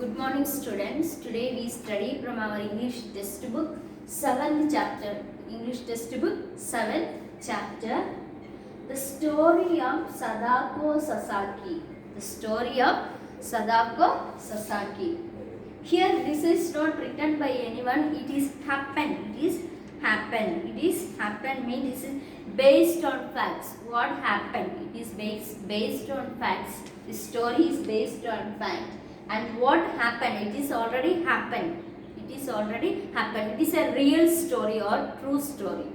Good morning students. Today we study from our English textbook 7th chapter. English textbook 7th chapter. The story of Sadako Sasaki. The story of Sadako Sasaki. Here this is not written by anyone. It is happened. It is happened. It is happened means this is based on facts. What happened? It is based on facts. The story is based on fact. And what happened? It is already happened. It is already happened. It is a real story or true story.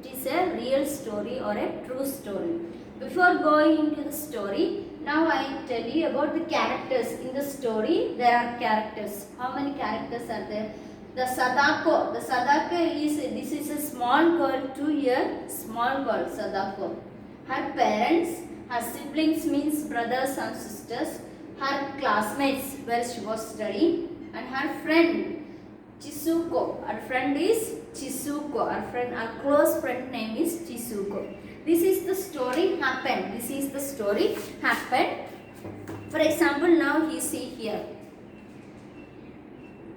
It is a real story or a true story. Before going into the story, now I tell you about the characters in the story. There are characters. How many characters are there? The Sadako. The Sadako is, this is a small girl, 2-year small girl, Sadako. Her parents, her siblings means brothers and sisters, her classmates where she was studying, and her friend Chisuko. Her friend is Chisuko. Her close friend name is Chisuko. This is the story happened. This is the story happened. For example, now you see here.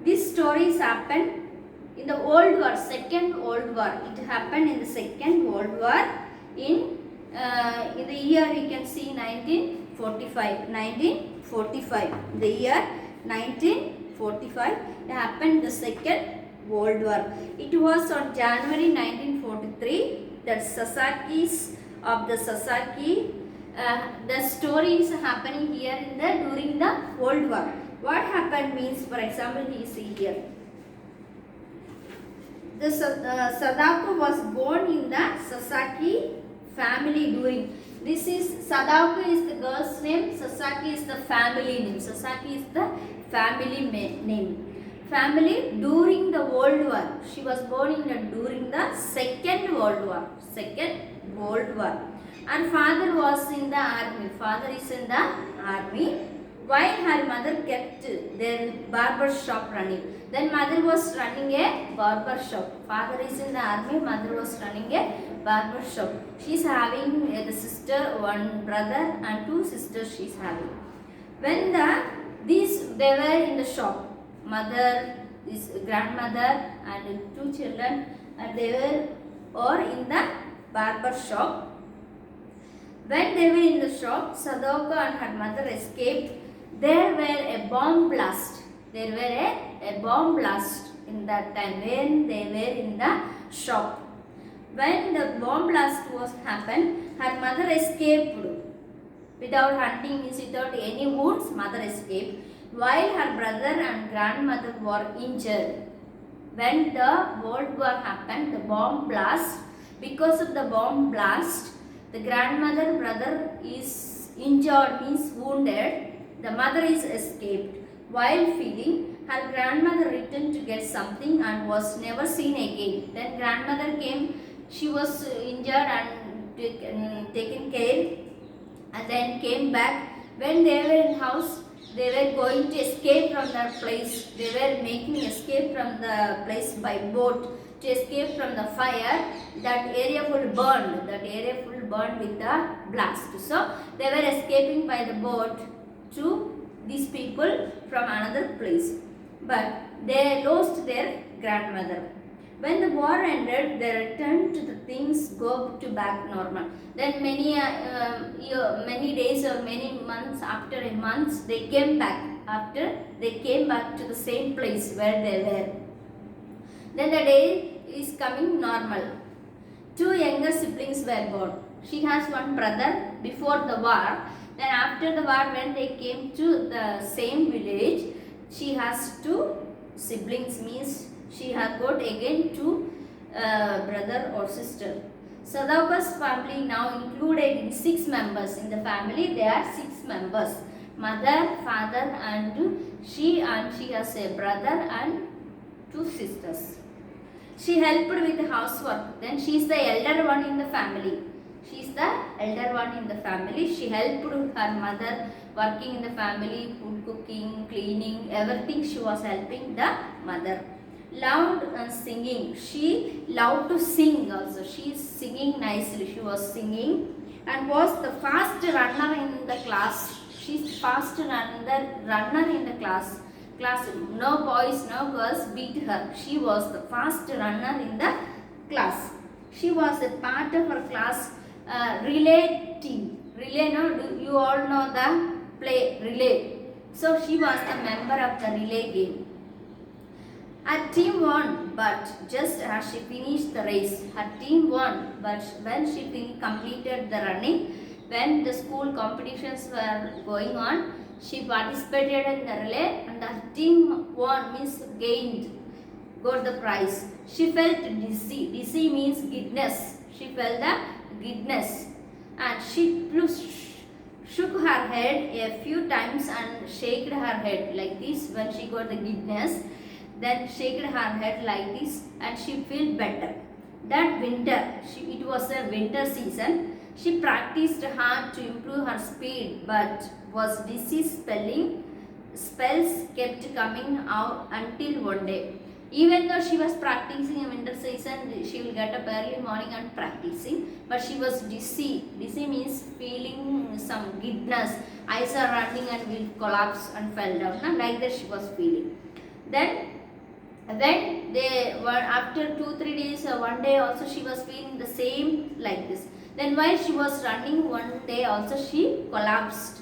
This story is happened in the World War, Second World War. It happened in the Second World War in the year you can see 1945. 1945. The year 1945 it happened the Second World War. It was on January 1943 that Sasaki's of the Sasaki. The story is happening here in the during the World War. What happened means, for example, you see here. The Sadako was born in the Sasaki family during. This is Sadako is the girl's name. Sasaki is the family name. Sasaki is the family name. Family during the World War. She was born during the Second World War. Second World War. And father was in the army. Father is in the army. While her mother kept their barber shop running. Then mother was running a barber shop. Father is in the army. Mother was running a barber shop. She is having the sister, one brother and 2 sisters she is having. When they were in the shop. Mother, this grandmother and 2 children, and they were all in the barber shop. When they were in the shop, Sadako and her mother escaped. There were a bomb blast. There were a bomb blast in that time when they were in the shop. When the bomb blast was happened, her mother escaped without hunting, without any wounds. Mother escaped, while her brother and grandmother were injured. When the World War happened, the bomb blast. Because of the bomb blast, the grandmother brother is injured, means wounded. The mother is escaped. While feeding, her grandmother returned to get something and was never seen again. Then grandmother came. She was injured and taken care, and then came back. When they were in house, they were going to escape from their place. They were making escape from the place by boat to escape from the fire. That area full burned. That area full burned with the blast. So they were escaping by the boat to these people from another place. But they lost their grandmother. When the war ended, they returned to the things go to back normal. Then many days or many months after a month, they came back. After they came back to the same place where they were. Then the day is coming normal. 2 younger siblings were born. She has one brother before the war. Then after the war, when they came to the same village, she has 2 siblings, means she has got again 2 brother or sister. Sadako's family now included in 6 members. In the family, there are 6 members. Mother, father and she has a brother and 2 sisters. She helped with the housework. Then she is the elder one in the family. She is the elder one in the family. She helped her mother working in the family, food cooking, cleaning, everything she was helping the mother. Loud and singing. She loved to sing also. She is singing nicely. She was singing and was the fast runner in the class. She is fast runner in the class. class. No boys, no girls beat her. She was the fast runner in the class. She was a part of her class relay team. Relay, no, you all know the play relay. So she was the member of the relay game. Her team won, but just as she finished the race, her team won, but when she completed the running, when the school competitions were going on, she participated in the relay and the team won, means gained, got the prize. She felt dizzy. Dizzy means giddiness. She felt the giddiness and she shook her head a few times and shook her head like this when she got the giddiness. Then shook her head like this and she felt better. That winter, it was a winter season, she practiced hard to improve her speed but was dizzy. Spells kept coming out until one day. Even though she was practicing in winter season, she will get up early morning and practicing, but she was dizzy. Dizzy means feeling some giddiness. Eyes are running and will collapse and fell down. Like that she was feeling. Then when they were after 2-3 days or one day also she was feeling the same like this. Then while she was running one day also she collapsed.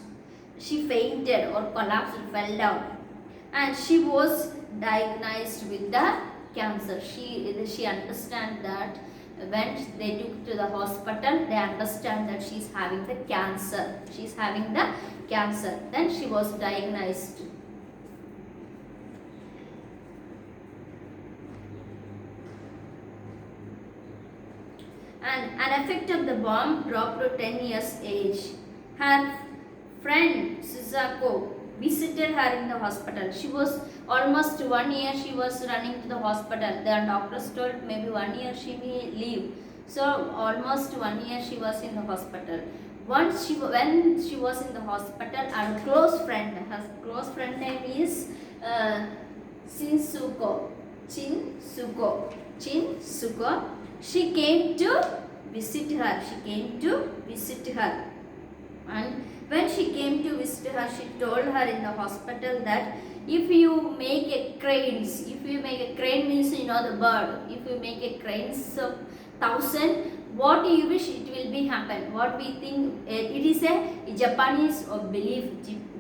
She fainted or collapsed and fell down. And she was diagnosed with the cancer. She understand that when they took to the hospital, they understand that she is having the cancer. She is having the cancer. Then she was diagnosed. And an effect of the bomb dropped to 10 years age. Her friend Suzuko visited her in the hospital. She was almost 1 year she was running to the hospital. The doctors told maybe 1 year she may live. So almost 1 year she was in the hospital. When she was in the hospital, her close friend name is Shinsuko. She came to visit her. And when she came to visit her, she told her in the hospital that if you make a crane means you know the bird. If you make a cranes of 1,000, what you wish it will be happen. What we think it is a Japanese or belief.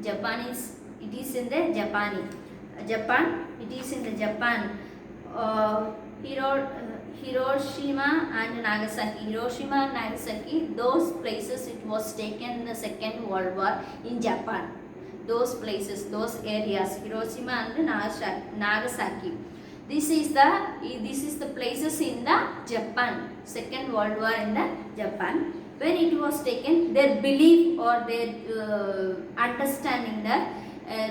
Japanese. It is in the Japan. It is in the Japan. Hiroshima and Nagasaki, those places it was taken in the Second World War in Japan. Those places, those areas, Hiroshima and Nagasaki. This is the places in the Japan. Second World War in the Japan. When it was taken, their belief or their understanding that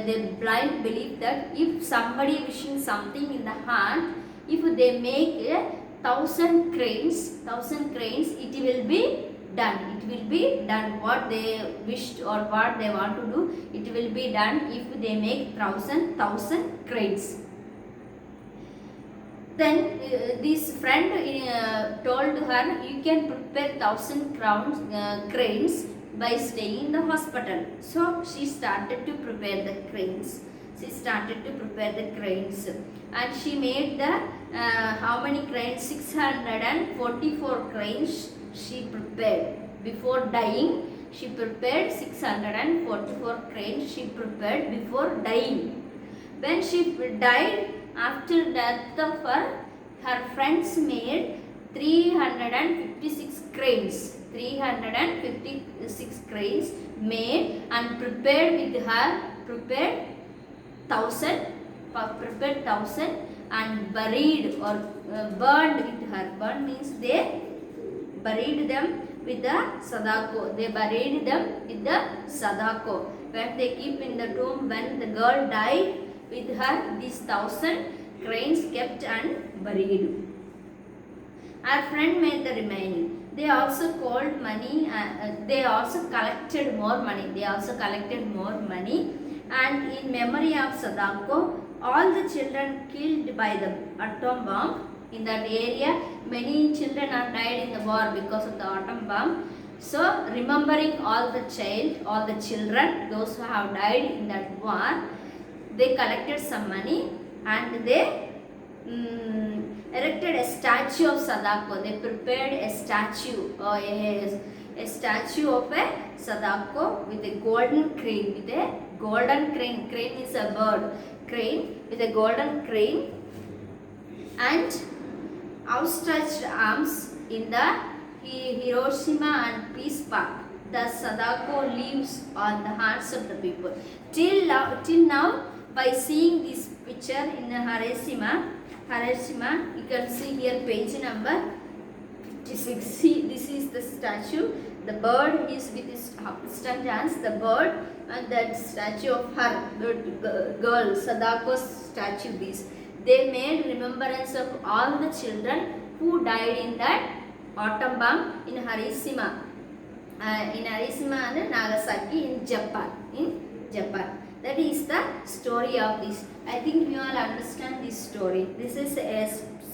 their blind belief that if somebody wishing something in the heart, if they make 1,000 cranes, it will be done. What they wished or what they want to do, it will be done if they make 1,000 cranes. Then this friend told her, you can prepare 1,000 cranes by staying in the hospital. So she started to prepare the cranes. And she made the how many cranes? 644 cranes she prepared. Before dying, she prepared 644 cranes she prepared before dying. When she died, after death of her friends made 356 cranes. 356 cranes made and prepared with her. Prepared 1,000 and buried or burned with her. Burned means they buried them with the Sadako. When they keep in the tomb, when the girl died with her, these 1,000 cranes kept and buried. Our friend made the remaining. They also called money. They also collected more money. And in memory of Sadako, all the children killed by the atom bomb in that area, many children are died in the war because of the atom bomb. So remembering all the children, those who have died in that war, they collected some money and they erected a statue of Sadako. They prepared a statue or a statue of a Sadako with a golden crane. With a golden crane. Crane is a bird. Crane with a golden crane and outstretched arms in the Hiroshima and Peace Park. The Sadako lives on the hearts of the people. Till now, by seeing this picture in the Hiroshima, you can see here page number 56. See, this is the statue. The bird is with his upstretched hands. The bird and that statue of her, the girl, Sadako's statue. They made remembrance of all the children who died in that atom bomb in Hiroshima. In Hiroshima and Nagasaki in Japan. That is the story of this. I think you all understand this story. This is a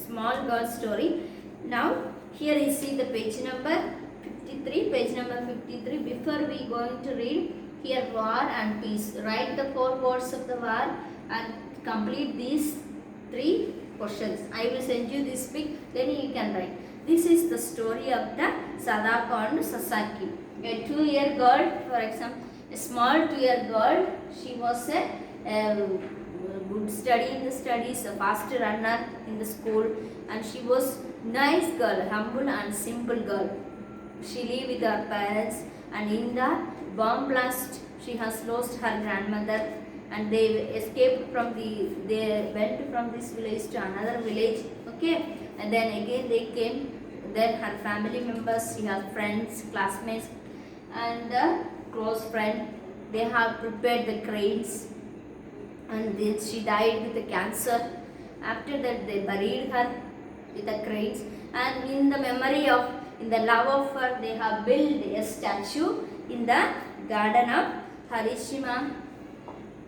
small girl story. Now here you see the page number 53. Page number 53. Before we going to read here war and peace. Write the 4 words of the war and complete these 3 questions. I will send you this pic. Then you can write. This is the story of the Sadako and Sasaki. A 2-year girl, for example, a small 2-year girl. She was a good study in the studies, a fast runner in the school, and she was nice girl, humble and simple girl. She lived with her parents, and in the bomb blast, she has lost her grandmother, and they escaped from they went from this village to another village. Okay, and then again they came. Then her family members, she has friends, classmates, and the close friend. They have prepared the cranes, and then she died with the cancer. After that, they buried her with the cranes, and in the memory of, in the love of her, they have built a statue in the garden of Hiroshima.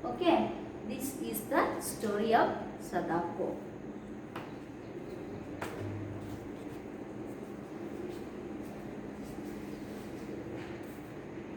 Okay, this is the story of Sadako.